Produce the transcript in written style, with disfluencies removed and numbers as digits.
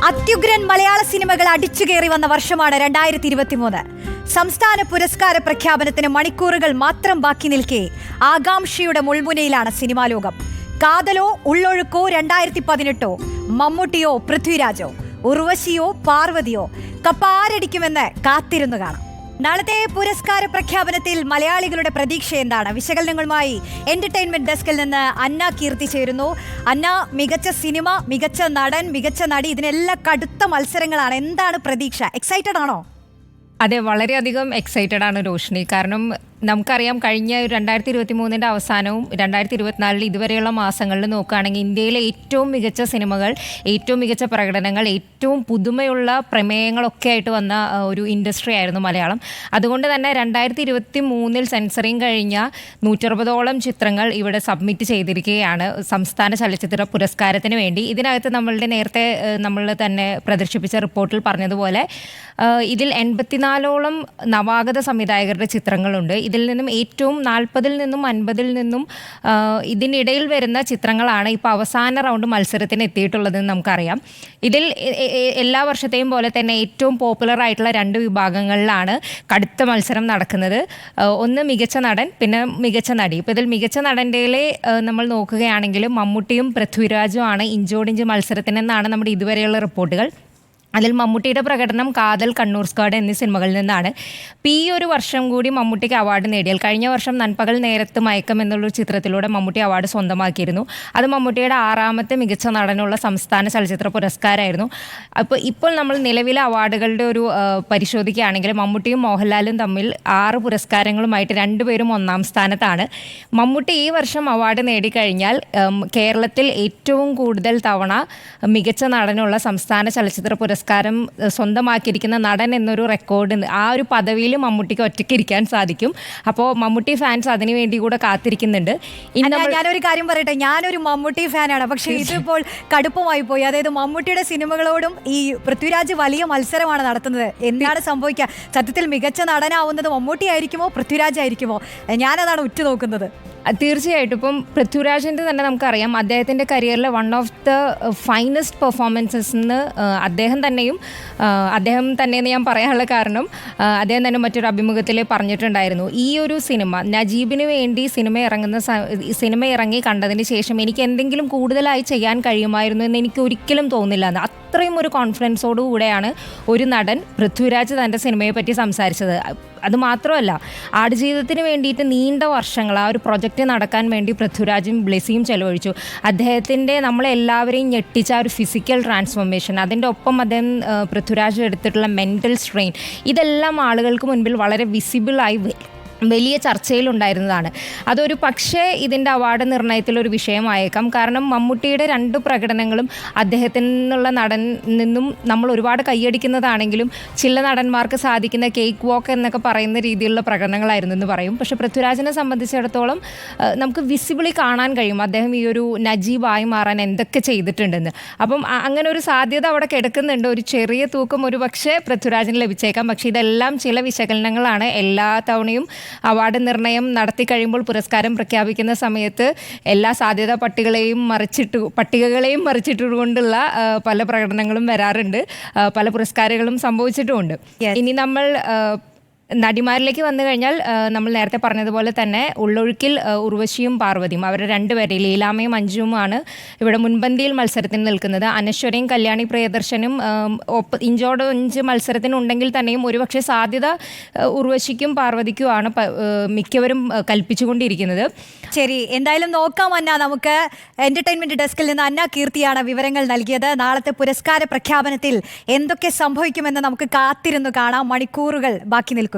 അത്യുഗ്രൻ മലയാള സിനിമകൾ അടിച്ചുകയറി വന്ന വർഷമാണ് 2023. സംസ്ഥാന പുരസ്കാര പ്രഖ്യാപനത്തിന് മണിക്കൂറുകൾ മാത്രം ബാക്കി നിൽക്കെ ആകാംക്ഷയുടെ മുൾമുനയിലാണ് സിനിമാ ലോകം. കാതലോ ഉള്ളൊഴുക്കോ 2018, മമ്മൂട്ടിയോ പൃഥ്വിരാജോ, ഉർവശിയോ പാർവതിയോ, കപ്പാരടിക്കുമെന്ന് കാത്തിരുന്നു കാണാം. നാളത്തെ പുരസ്കാര പ്രഖ്യാപനത്തിൽ മലയാളികളുടെ പ്രതീക്ഷ എന്താണ്? വിശകലനങ്ങളുമായി എന്റർടൈൻമെന്റ് ഡെസ്കിൽ നിന്ന് അന്ന കീർത്തി ചേരുന്നു. അന്ന, മികച്ച സിനിമ, മികച്ച നടൻ, മികച്ച നടി, ഇതിനെല്ലാം കടുത്ത മത്സരങ്ങളാണ്. എന്താണ് പ്രതീക്ഷ? എക്സൈറ്റഡ് ആണോ? അതെ, വളരെയധികം എക്സൈറ്റഡ് ആണ് രോഷിനി. കാരണം നമുക്കറിയാം, കഴിഞ്ഞ 2023 അവസാനവും 2024 ഇതുവരെയുള്ള മാസങ്ങളിൽ നോക്കുകയാണെങ്കിൽ ഇന്ത്യയിലെ ഏറ്റവും മികച്ച സിനിമകൾ, ഏറ്റവും മികച്ച പ്രകടനങ്ങൾ, ഏറ്റവും പുതുമയുള്ള പ്രമേയങ്ങളൊക്കെ ആയിട്ട് വന്ന ഒരു ഇൻഡസ്ട്രി ആയിരുന്നു മലയാളം. അതുകൊണ്ട് തന്നെ 2023 സെൻസറിങ് കഴിഞ്ഞ 160ഓളം ചിത്രങ്ങൾ ഇവിടെ സബ്മിറ്റ് ചെയ്തിരിക്കുകയാണ് സംസ്ഥാന ചലച്ചിത്ര പുരസ്കാരത്തിന് വേണ്ടി. ഇതിനകത്ത് നമ്മളുടെ നേരത്തെ നമ്മൾ തന്നെ പ്രദർശിപ്പിച്ച റിപ്പോർട്ടിൽ പറഞ്ഞതുപോലെ ഇതിൽ 84ഓളം നവാഗത സംവിധായകരുടെ ചിത്രങ്ങളുണ്ട്. ഇതിൽ നിന്നും ഏറ്റവും 40-ൽ നിന്നും 50-ൽ നിന്നും ഇതിനിടയിൽ വരുന്ന ചിത്രങ്ങളാണ് ഇപ്പോൾ അവസാന റൗണ്ട് മത്സരത്തിന് എത്തിയിട്ടുള്ളതെന്ന് നമുക്കറിയാം. ഇതിൽ എല്ലാ വർഷത്തെയും പോലെ തന്നെ ഏറ്റവും പോപ്പുലർ ആയിട്ടുള്ള 2 വിഭാഗങ്ങളിലാണ് കടുത്ത മത്സരം നടക്കുന്നത്. ഒന്ന് മികച്ച നടൻ, പിന്നെ മികച്ച നടി. ഇപ്പോൾ ഇതിൽ മികച്ച നടൻ്റെയിലെ നമ്മൾ നോക്കുകയാണെങ്കിൽ മമ്മൂട്ടിയും പൃഥ്വിരാജും ആണ് ഇഞ്ചോടിഞ്ച് മത്സരത്തിനെന്നാണ് നമ്മുടെ ഇതുവരെയുള്ള റിപ്പോർട്ടുകൾ. അതിൽ മമ്മൂട്ടിയുടെ പ്രകടനം കാതൽ, കണ്ണൂർ സ്ക്വാഡ് എന്നീ സിനിമകളിൽ നിന്നാണ്. ഈ ഒരു വർഷം കൂടി മമ്മൂട്ടിക്ക് അവാർഡ് നേടിയാൽ, കഴിഞ്ഞ വർഷം നൻപകൽ നേരത്ത് മയക്കം എന്നുള്ളൊരു ചിത്രത്തിലൂടെ മമ്മൂട്ടി അവാർഡ് സ്വന്തമാക്കിയിരുന്നു. അത് മമ്മൂട്ടിയുടെ 6ാമത്തെ മികച്ച നടനുള്ള സംസ്ഥാന ചലച്ചിത്ര പുരസ്കാരമായിരുന്നു. ഇപ്പോൾ നമ്മൾ നിലവിലെ അവാർഡുകളുടെ ഒരു പരിശോധിക്കുകയാണെങ്കിൽ മമ്മൂട്ടിയും മോഹൻലാലും തമ്മിൽ 6 പുരസ്കാരങ്ങളുമായിട്ട് 2 പേരും 1ാം സ്ഥാനത്താണ്. മമ്മൂട്ടി ഈ വർഷം അവാർഡ് നേടിക്കഴിഞ്ഞാൽ കേരളത്തിൽ ഏറ്റവും കൂടുതൽ തവണ മികച്ച നടനുള്ള സംസ്ഥാന ചലച്ചിത്ര പുരസ്കാരം സ്വന്തമാക്കിയിരിക്കുന്ന നടൻ എന്നൊരു റെക്കോർഡ്, ആ ഒരു പദവിയിൽ മമ്മൂട്ടിക്ക് ഒറ്റയ്ക്ക് ഇരിക്കാൻ സാധിക്കും. അപ്പോൾ മമ്മൂട്ടി ഫാൻസ് അതിനു വേണ്ടി കൂടെ കാത്തിരിക്കുന്നുണ്ട്. ഞാനൊരു കാര്യം പറയട്ടെ, ഞാനൊരു മമ്മൂട്ടി ഫാനാണ്. പക്ഷേ ഇതിപ്പോൾ കടുപ്പമായി പോയി. അതായത് മമ്മൂട്ടിയുടെ സിനിമകളോടും ഈ പൃഥ്വിരാജ് വലിയ മത്സരമാണ് നടത്തുന്നത്. എന്താണ് സംഭവിക്കുക? സത്യത്തിൽ മികച്ച നടനാവുന്നത് മമ്മൂട്ടി ആയിരിക്കുമോ പൃഥ്വിരാജ് ആയിരിക്കുമോ? ഞാനതാണ് ഉറ്റുനോക്കുന്നത്. തീർച്ചയായിട്ടും ഇപ്പം പൃഥ്വിരാജിൻ്റെ തന്നെ നമുക്കറിയാം, അദ്ദേഹത്തിൻ്റെ കരിയറിലെ one of the finest performances എന്ന് അദ്ദേഹം തന്നെയെന്ന് ഞാൻ പറയാനുള്ള കാരണം അദ്ദേഹം തന്നെ മറ്റൊരു അഭിമുഖത്തിൽ പറഞ്ഞിട്ടുണ്ടായിരുന്നു. ഈ ഒരു സിനിമ നജീബിന് വേണ്ടി സിനിമ ഇറങ്ങി കണ്ടതിന് ശേഷം എനിക്ക് എന്തെങ്കിലും കൂടുതലായി ചെയ്യാൻ കഴിയുമായിരുന്നു എന്ന് എനിക്ക് ഒരിക്കലും തോന്നില്ല എന്ന്. അത്രയും ഒരു കോൺഫിഡൻസോടുകൂടെയാണ് ഒരു നടൻ പൃഥ്വിരാജ് തൻ്റെ സിനിമയെ പറ്റി സംസാരിച്ചത്. അതുമാത്രമല്ല, ആടുജീവിതത്തിന് വേണ്ടിയിട്ട് നീണ്ട വർഷങ്ങൾ ആ ഒരു പ്രൊജക്റ്റ് നടക്കാൻ വേണ്ടി പൃഥ്വിരാജും ബ്ലെസിയും ചെലവഴിച്ചു. അദ്ദേഹത്തിൻ്റെ നമ്മളെല്ലാവരെയും ഞെട്ടിച്ച ഒരു ഫിസിക്കൽ ട്രാൻസ്ഫോർമേഷൻ, അതിൻ്റെ ഒപ്പം അദ്ദേഹം പൃഥ്വിരാജ് എടുത്തിട്ടുള്ള മെൻ്റൽ സ്ട്രെയിൻ, ഇതെല്ലാം ആളുകൾക്ക് മുൻപിൽ വളരെ വിസിബിളായി വലിയ ചർച്ചയിലുണ്ടായിരുന്നതാണ്. അതൊരു പക്ഷേ ഇതിൻ്റെ അവാർഡ് നിർണയത്തിലൊരു വിഷയമായേക്കാം. കാരണം മമ്മൂട്ടിയുടെ 2 പ്രകടനങ്ങളും അദ്ദേഹത്തിൽ നിന്നുള്ള നടൻ നിന്നും നമ്മൾ ഒരുപാട് കൈയടിക്കുന്നതാണെങ്കിലും ചില നടന്മാർക്ക് സാധിക്കുന്ന കേക്ക് വാക്ക് എന്നൊക്കെ പറയുന്ന രീതിയിലുള്ള പ്രകടനങ്ങളായിരുന്നു എന്ന് പറയും. പക്ഷേ പൃഥ്വിരാജിനെ സംബന്ധിച്ചിടത്തോളം നമുക്ക് വിസിബിളി കാണാൻ കഴിയും അദ്ദേഹം ഈ ഒരു നജീബായി മാറാൻ എന്തൊക്കെ ചെയ്തിട്ടുണ്ടെന്ന്. അപ്പം അങ്ങനെ ഒരു സാധ്യത അവിടെ കിടക്കുന്നുണ്ട്. ഒരു ചെറിയ തൂക്കം ഒരു പക്ഷേ പൃഥ്വിരാജിന് ലഭിച്ചേക്കാം. പക്ഷേ ഇതെല്ലാം ചില വിശകലനങ്ങളാണ്. എല്ലാ തവണയും അവാർഡ് നിർണയം നടത്തി കഴിയുമ്പോൾ, പുരസ്കാരം പ്രഖ്യാപിക്കുന്ന സമയത്ത് എല്ലാ സാധ്യതാ പട്ടികകളെയും മറിച്ചിട്ടുകൊണ്ടുള്ള പല പ്രകടനങ്ങളും വരാറുണ്ട്, പല പുരസ്കാരങ്ങളും സംഭവിച്ചിട്ടുമുണ്ട്. ഇനി നമ്മൾ നടിമാരിലേക്ക് വന്നു കഴിഞ്ഞാൽ, നമ്മൾ നേരത്തെ പറഞ്ഞതുപോലെ തന്നെ ഉള്ളൊഴുക്കിൽ ഉർവശിയും പാർവതിയും, അവരുടെ 2 പേരെ ലീലാമ്മയും അഞ്ജുവുമാണ് ഇവിടെ മുൻപന്തിയിൽ മത്സരത്തിന് നിൽക്കുന്നത്. അനശ്വരയും കല്യാണി പ്രിയദർശനും ഇഞ്ചോടിഞ്ച് മത്സരത്തിനുണ്ടെങ്കിൽ തന്നെയും ഒരുപക്ഷെ സാധ്യത ഉർവശിക്കും പാർവതിക്കുമാണ് മിക്കവരും കൽപ്പിച്ചുകൊണ്ടിരിക്കുന്നത്. ശരി, എന്തായാലും നോക്കാം അന്ന. നമുക്ക് എന്റർടൈൻമെന്റ് ഡെസ്കിൽ നിന്ന് അന്ന കീർത്തിയാണ് വിവരങ്ങൾ നൽകിയത്. നാളത്തെ പുരസ്കാര പ്രഖ്യാപനത്തിൽ എന്തൊക്കെ സംഭവിക്കുമെന്ന് നമുക്ക് കാത്തിരുന്നു കാണാം. മണിക്കൂറുകൾ ബാക്കി നിൽക്കുകയാണ്.